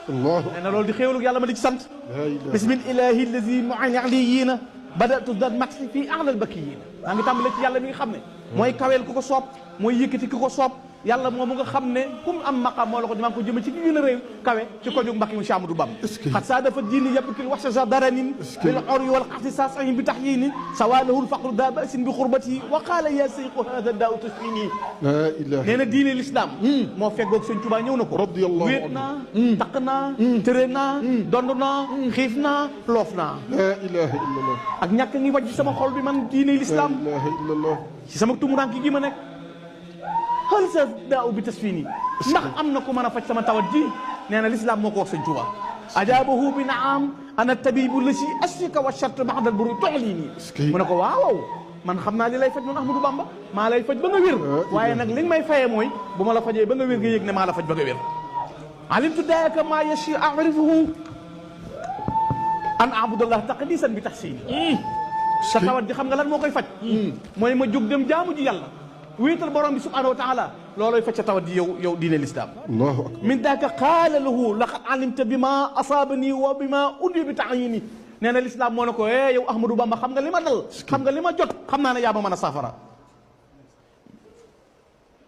nee na loolu di xéewalu yàlla ma di ci sant. bismillahi allazi mu'in aliyina badatu dan matxi fii a'lal bakiyina. maa ngi tàmbale ci yàlla mi nga xam ne. mooy kaweel ku ko soob mooy yëkkati ku ko soob. yàlla moomu nga xam ne kum am maqam moo la ko dimaa ko jëme ci ki gën a réew kawe ci ko jóg mbakki mu Cheikh Amadou Bamba xat saa dafa diini yàppkil wax sa daranin bil xor yi wal xati sa sahin bi tax yii ni sawalahul faqru daa basin bi xurbati wa qaala ya sayqu hada daaw tasfini nee na diine l'islam moo feggoog sëñ Tuubaa ñëw na ko wéet naa taq naa tëré naa dond naa xiif naa loof naa la ilaha illallah ak ñàkk ngi wàcc sama xol bi man diine l'islam la ilaha illallah ci sama tumuranki gi ma nekk xal sa daaw bi tasfini ndax am na ku mën a faj sama tawat ji nee na l'islam moo ko wax sëñ Tuubaa ajaabahu bi naam ana tabibu la si asika wa chart baxdal buru toxlii nii mu ne ko waaw man xam naa li lay faj man Ahmadou Bamba maa lay faj ba nga wér waaye nag li nga may fayee mooy bu ma la fajee ba nga wér nga yëg ne maa la faj ba nga wér alimtu daaka maa yashi arifuhu an abudallah taqdisan bi taxsini sa tawat ji xam nga lan moo koy faj mooy ma jóg dem jaamu ji yàlla wéetal borom bi subhanahu wa taala loolooy faj sa tawat ji yow diine l'islam allahu akbar min daaka qaala lahu laqad alimta bi ma asaabani wa bi ma uddi bi taayini nee na l'islam moo ne ko yow Ahmadou Bamba xam nga li ma dal xam nga li ma jot xam naa ne yaa ma mën a saafara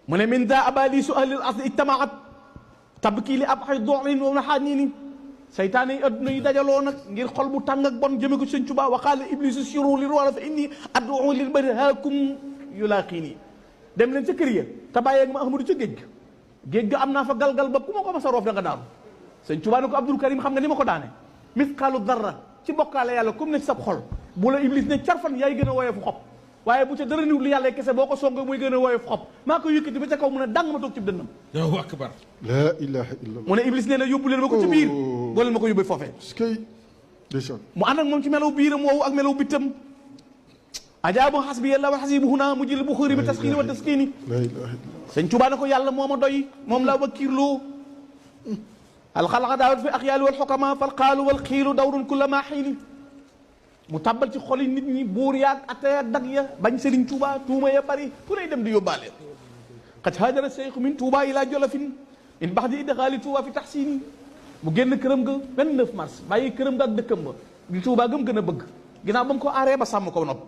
mu ne min daa abalisu ahlil asli ijtamaat tabkii li ab xay doolin wa naxaanini saytaane yi adduna yi dajaloo nag ngir xol bu tàng ak bon jëme ko Sëñ Tuubaa wa qaala iblisu siru li wala fa inni ad'u lil bari haakum yulaaqini dem leen ca kër ya te bàyyeeg ma Ahmadou ca géej ga am naa fa galgal ba ku ma ko mas a roof da nga daanu Sëñ Tuubaa ne ko Abdul Karim xam nga ni ma ko daane misqaalu darra ci bokkaale yàlla comme ne ci sab xol bu la iblis ne carfan yaay gën a woyofu xob waaye bu ca dara niwul li yàlla kese boo ko songee muy gën a woyofu xob maa ko yëkkati ba ca kaw mu ne dang ma toog ci dënnam Allahu akbar la ilaha illallah mu ne iblis nee na yóbbu leen ma ko ci biir boo leen ma ko yóbbee foofee mu ànd ak moom ci melaw biiram woowu ak melaw bittam ajaabu xasbi yàlla wa xasibu huna mu jël bu xëri bi tasxiini wa taskiini Sëñ Tuubaa ne ko yàlla moo ma doy moom laa wakiirloo alxalqa daawat fi axyaali wal xukama fal qaalu wal xiilu dawrun kulla maa xiini mu tàbbal ci xoli nit ñi buur yaag atte ya dag ya bañ Sëriñ Tuubaa tuuma ya bari fu lay dem di yóbbaale qad haajara seyxu min Tuubaa ilaa Jolofin in baxdi idxaali Tuubaa fi taxsiini mu génn këram ga 29 mars bàyyi këram ga ak dëkkam ba di Tuubaa gëm gën a bëgg ginnaaw ba mu ko aaree ba sàmm ko nopp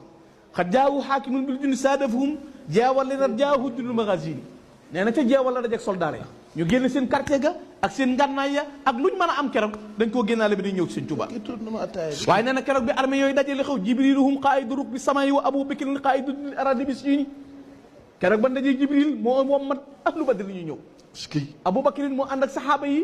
xat jaawu xaakimun bil junni saadafahum jeewal li na jaahu junni magazine nee na ca jeewal la dajeg soldaar ya ñu génn seen quartier ga ak seen ngànnaay ya ak luñ mën a am keroog dañ koo génnaale bi di ñëw ci Sëñ Tuubaa waaye nee na keroog bi armée yooyu dajale xew jibriluhum qaa'idu rukbi samaa'i wa abu bakrin qaa'idu aradi bi siini keroog ban dajee jibril moo mat ahlu badri ñu ñëw abu bakrin moo ànd ak saxaaba yi